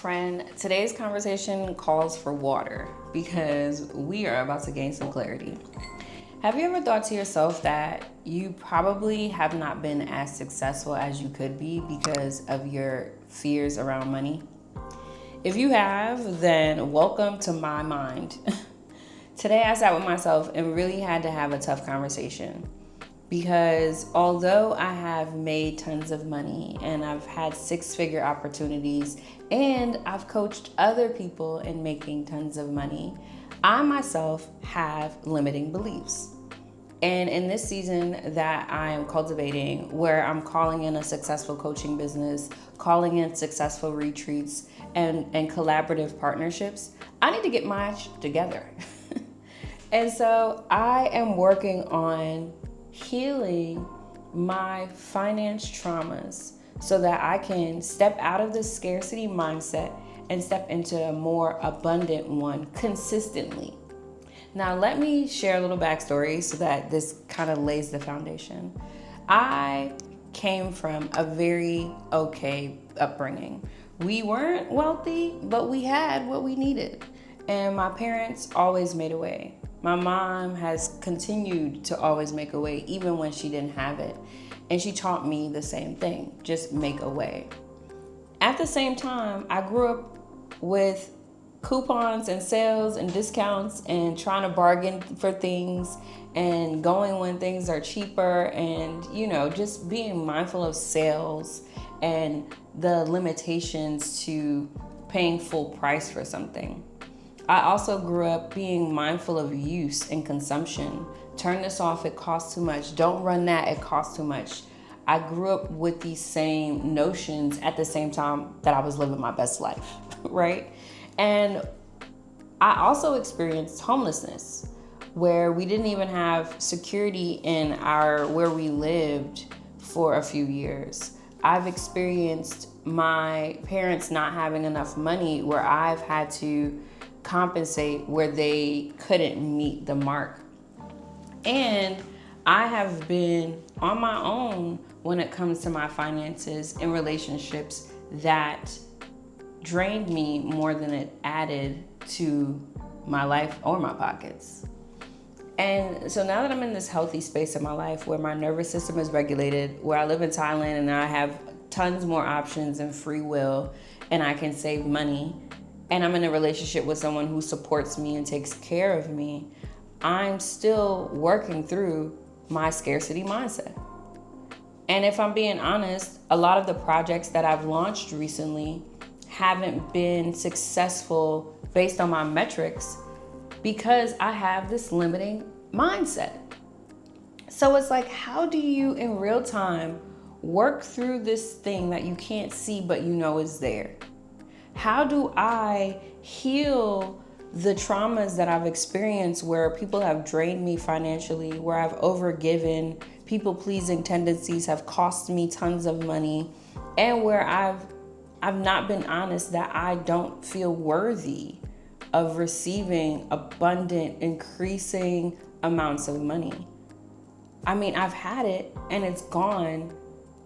friend. Today's conversation calls for water because we are about to gain some clarity. Have you ever thought to yourself that you probably have not been as successful as you could be because of your fears around money? If you have, then welcome to my mind. Today I sat with myself and really had to have a tough conversation. Because although I have made tons of money and I've had six-figure opportunities and I've coached other people in making tons of money, I myself have limiting beliefs. And in this season that I am cultivating, where I'm calling in a successful coaching business, calling in successful retreats and collaborative partnerships, I need to get my shit together. And so I am working on healing my finance traumas so that I can step out of the scarcity mindset and step into a more abundant one consistently. Now, let me share a little backstory so that this kind of lays the foundation. I came from a very okay upbringing. We weren't wealthy, but we had what we needed. And my parents always made a way. My mom has continued to always make a way, even when she didn't have it. And she taught me the same thing, just make a way. At the same time, I grew up with coupons and sales and discounts and trying to bargain for things and going when things are cheaper and, just being mindful of sales and the limitations to paying full price for something. I also grew up being mindful of use and consumption. Turn this off, it costs too much. Don't run that, it costs too much. I grew up with these same notions at the same time that I was living my best life, right? And I also experienced homelessness, where we didn't even have security in where we lived for a few years. I've experienced my parents not having enough money, where I've had to compensate where they couldn't meet the mark. And I have been on my own when it comes to my finances and relationships that drained me more than it added to my life or my pockets. And so now that I'm in this healthy space in my life where my nervous system is regulated, where I live in Thailand and I have tons more options and free will and I can save money, and I'm in a relationship with someone who supports me and takes care of me, I'm still working through my scarcity mindset. And if I'm being honest, a lot of the projects that I've launched recently haven't been successful based on my metrics because I have this limiting mindset. So it's like, how do you in real time work through this thing that you can't see but you know is there? How do I heal the traumas that I've experienced where people have drained me financially, where I've overgiven, people-pleasing tendencies have cost me tons of money, and where I've not been honest that I don't feel worthy of receiving abundant, increasing amounts of money? I mean, I've had it and it's gone,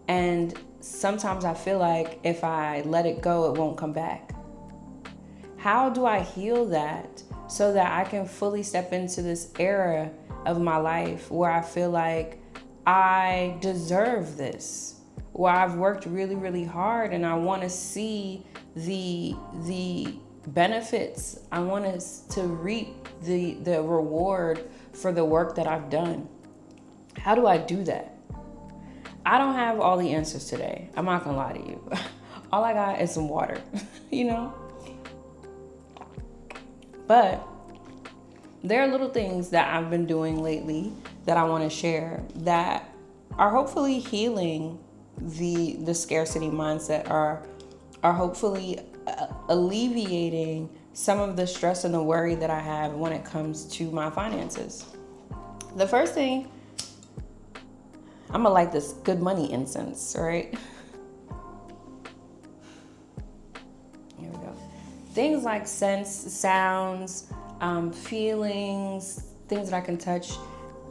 and sometimes I feel like if I let it go, it won't come back. How do I heal that so that I can fully step into this era of my life where I feel like I deserve this, where I've worked really, really hard and I want to see the benefits. I want us to reap the reward for the work that I've done. How do I do that? I don't have all the answers today. I'm not gonna lie to you. All I got is some water, But there are little things that I've been doing lately that I want to share that are hopefully healing the scarcity mindset, are hopefully alleviating some of the stress and the worry that I have when it comes to my finances. The first thing, I'm gonna light this good money incense, right? Here we go. Things like scents, sounds, feelings, things that I can touch,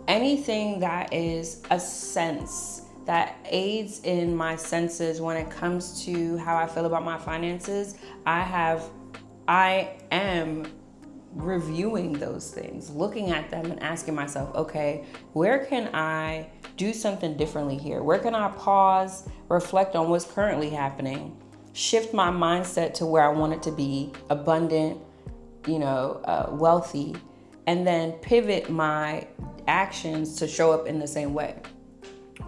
anything that is a sense that aids in my senses when it comes to how I feel about my finances. I am reviewing those things, looking at them and asking myself, okay, where can I do something differently here? Where can I pause, reflect on what's currently happening, shift my mindset to where I want it to be, abundant, wealthy, and then pivot my actions to show up in the same way?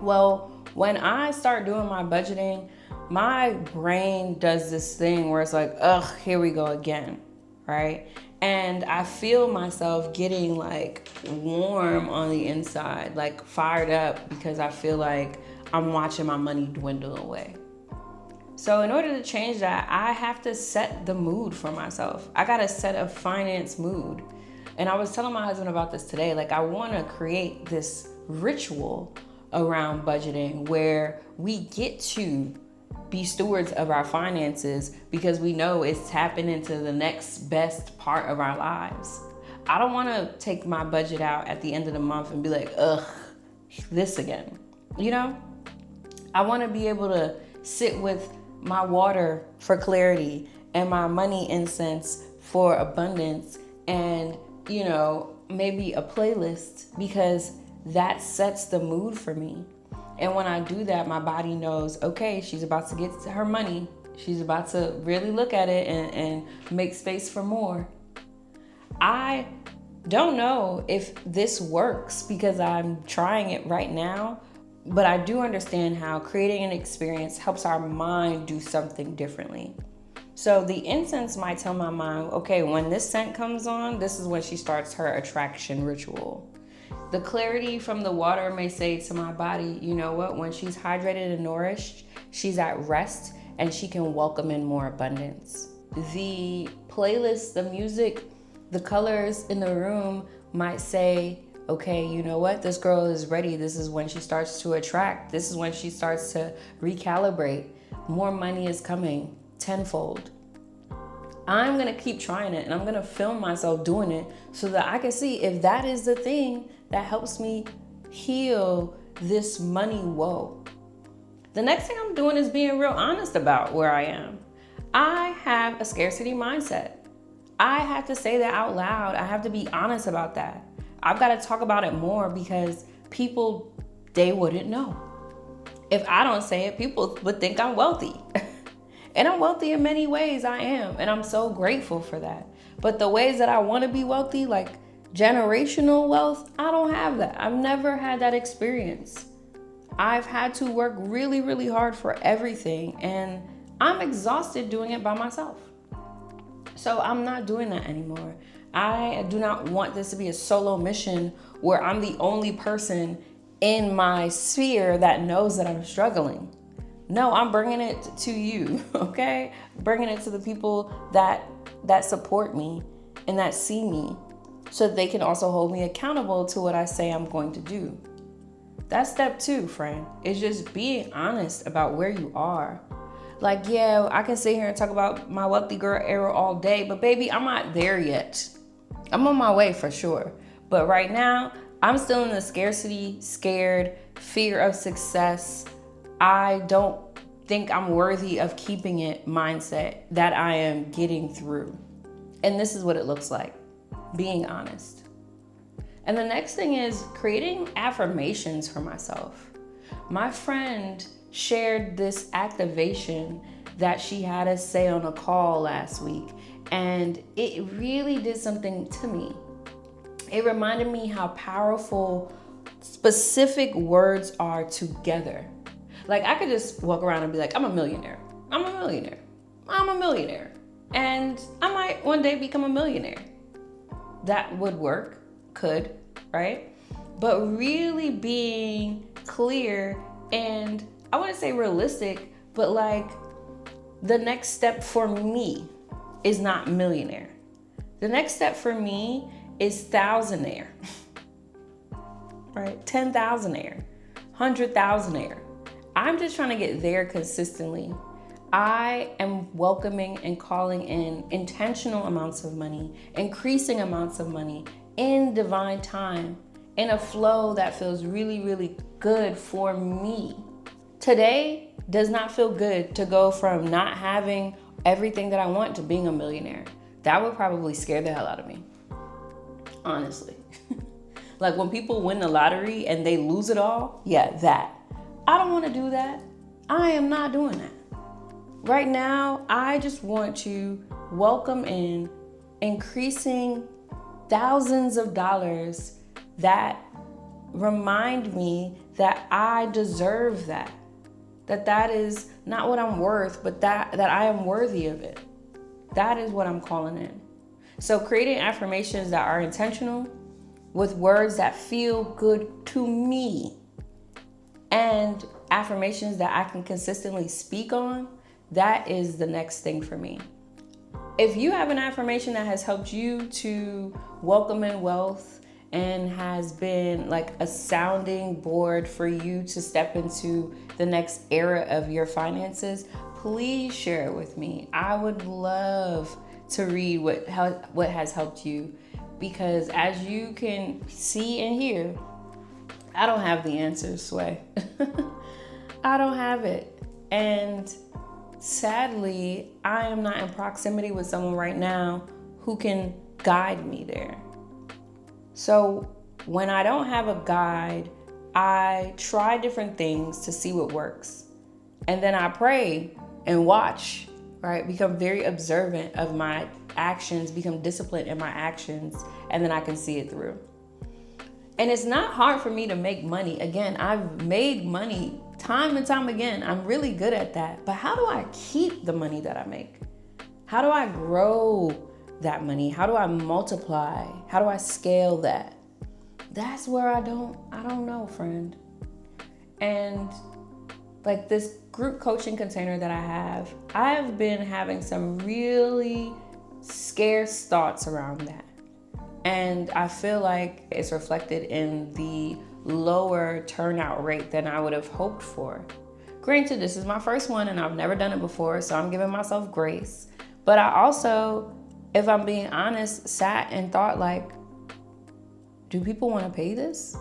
Well, when I start doing my budgeting, my brain does this thing where it's like, ugh, here we go again, right? And I feel myself getting like warm on the inside, like fired up, because I feel like I'm watching my money dwindle away. So in order to change that, I have to set the mood for myself. I gotta set a finance mood. And I was telling my husband about this today. Like, I wanna create this ritual around budgeting where we get to be stewards of our finances because we know it's tapping into the next best part of our lives. I don't wanna take my budget out at the end of the month and be like, ugh, this again. I wanna be able to sit with my water for clarity and my money incense for abundance, and maybe a playlist, because that sets the mood for me. And when I do that, my body knows, okay, she's about to get to her money. She's about to really look at it and make space for more. I don't know if this works because I'm trying it right now, but I do understand how creating an experience helps our mind do something differently. So the incense might tell my mind, okay, when this scent comes on, this is when she starts her attraction ritual. The clarity from the water may say to my body, you know what, when she's hydrated and nourished, she's at rest and she can welcome in more abundance. The playlist, the music, the colors in the room might say, okay, you know what, this girl is ready. This is when she starts to attract. This is when she starts to recalibrate. More money is coming tenfold. I'm gonna keep trying it, and I'm gonna film myself doing it so that I can see if that is the thing that helps me heal this money woe. The next thing I'm doing is being real honest about where I am. I have a scarcity mindset. I have to say that out loud. I have to be honest about that. I've got to talk about it more because people, they wouldn't know. If I don't say it, people would think I'm wealthy. And I'm wealthy in many ways, I am. And I'm so grateful for that. But the ways that I want to be wealthy, like generational wealth, I don't have that. I've never had that experience. I've had to work really, really hard for everything. And I'm exhausted doing it by myself. So I'm not doing that anymore. I do not want this to be a solo mission where I'm the only person in my sphere that knows that I'm struggling. No, I'm bringing it to you, okay? Bringing it to the people that support me and that see me so that they can also hold me accountable to what I say I'm going to do. That's step 2, friend. It's just being honest about where you are. Like, yeah, I can sit here and talk about my wealthy girl era all day, but baby, I'm not there yet. I'm on my way for sure. But right now, I'm still in the scarcity, scared, fear of success. I don't think I'm worthy of keeping it mindset that I am getting through. And this is what it looks like, being honest. And the next thing is creating affirmations for myself. My friend shared this activation that she had us say on a call last week, and it really did something to me. It reminded me how powerful specific words are together. Like, I could just walk around and be like, I'm a millionaire. I'm a millionaire. I'm a millionaire. And I might one day become a millionaire. That would work, could, right? But really being clear and I wouldn't say realistic, but like the next step for me is not millionaire. The next step for me is thousandaire, right? 10,000aire, 100,000aire. I'm just trying to get there consistently. I am welcoming and calling in intentional amounts of money, increasing amounts of money in divine time, in a flow that feels really, really good for me. Today does not feel good to go from not having everything that I want to being a millionaire. That would probably scare the hell out of me, honestly. Like when people win the lottery and they lose it all, yeah, that. I don't want to do that. I am not doing that. Right now, I just want to welcome in increasing thousands of dollars that remind me that I deserve that. That is not what I'm worth, but that I am worthy of it. That is what I'm calling in. So creating affirmations that are intentional with words that feel good to me and affirmations that I can consistently speak on, that is the next thing for me. If you have an affirmation that has helped you to welcome in wealth and has been like a sounding board for you to step into the next era of your finances, please share it with me. I would love to read what has helped you, because as you can see and hear, I don't have the answers, Sway. I don't have it. And sadly, I am not in proximity with someone right now who can guide me there. So when I don't have a guide, I try different things to see what works. And then I pray and watch, right? Become very observant of my actions, become disciplined in my actions, and then I can see it through. And it's not hard for me to make money. Again, I've made money time and time again. I'm really good at that. But how do I keep the money that I make? How do I grow that money? How do I multiply? How do I scale that? That's where I don't know, friend. And like this group coaching container that I have been having some really scarce thoughts around that. And I feel like it's reflected in the lower turnout rate than I would have hoped for. Granted, this is my first one and I've never done it before, so I'm giving myself grace. But I also, if I'm being honest, sat and thought like, do people want to pay this?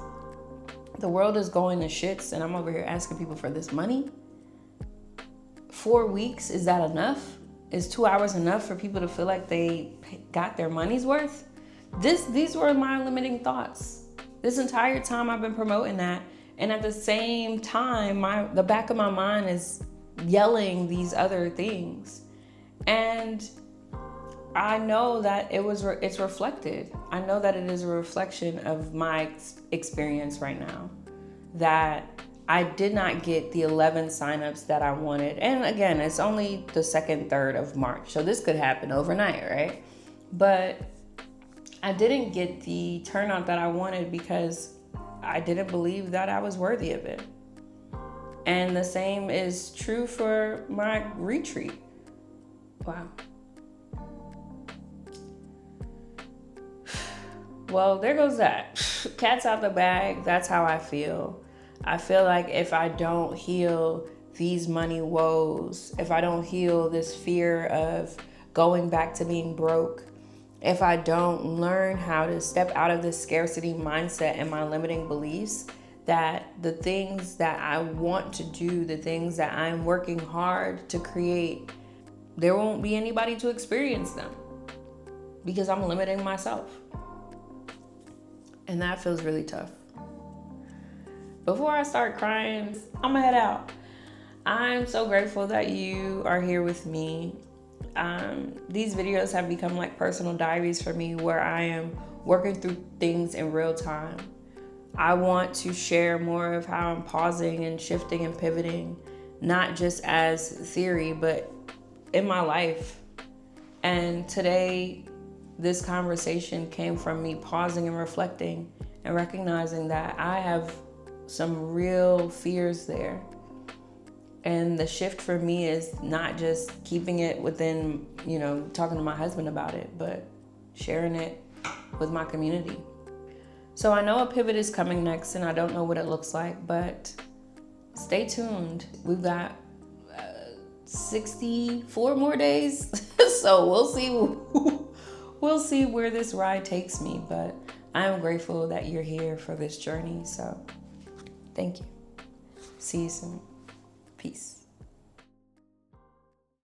The world is going to shits and I'm over here asking people for this money. 4 weeks, is that enough? Is 2 hours enough for people to feel like they got their money's worth? These were my limiting thoughts. This entire time I've been promoting that. And at the same time, the back of my mind is yelling these other things. And I know that it's reflected. I know that it is a reflection of my experience right now. That I did not get the 11 signups that I wanted. And again, it's only the 2nd, 3rd of March. So this could happen overnight, right? But I didn't get the turnout that I wanted because I didn't believe that I was worthy of it. And the same is true for my retreat. Wow. Well, there goes that. Cat's out the bag. That's how I feel. I feel like if I don't heal these money woes, if I don't heal this fear of going back to being broke, if I don't learn how to step out of this scarcity mindset and my limiting beliefs, that the things that I want to do, the things that I'm working hard to create, there won't be anybody to experience them because I'm limiting myself. And that feels really tough. Before I start crying, I'm gonna head out. I'm so grateful that you are here with me. These videos have become like personal diaries for me where I am working through things in real time. I want to share more of how I'm pausing and shifting and pivoting, not just as theory, but in my life. And today, this conversation came from me pausing and reflecting and recognizing that I have some real fears there. And the shift for me is not just keeping it within, talking to my husband about it, but sharing it with my community. So I know a pivot is coming next and I don't know what it looks like, but stay tuned. We've got 64 more days. So we'll see where this ride takes me, but I am grateful that you're here for this journey. So thank you. See you soon. Peace.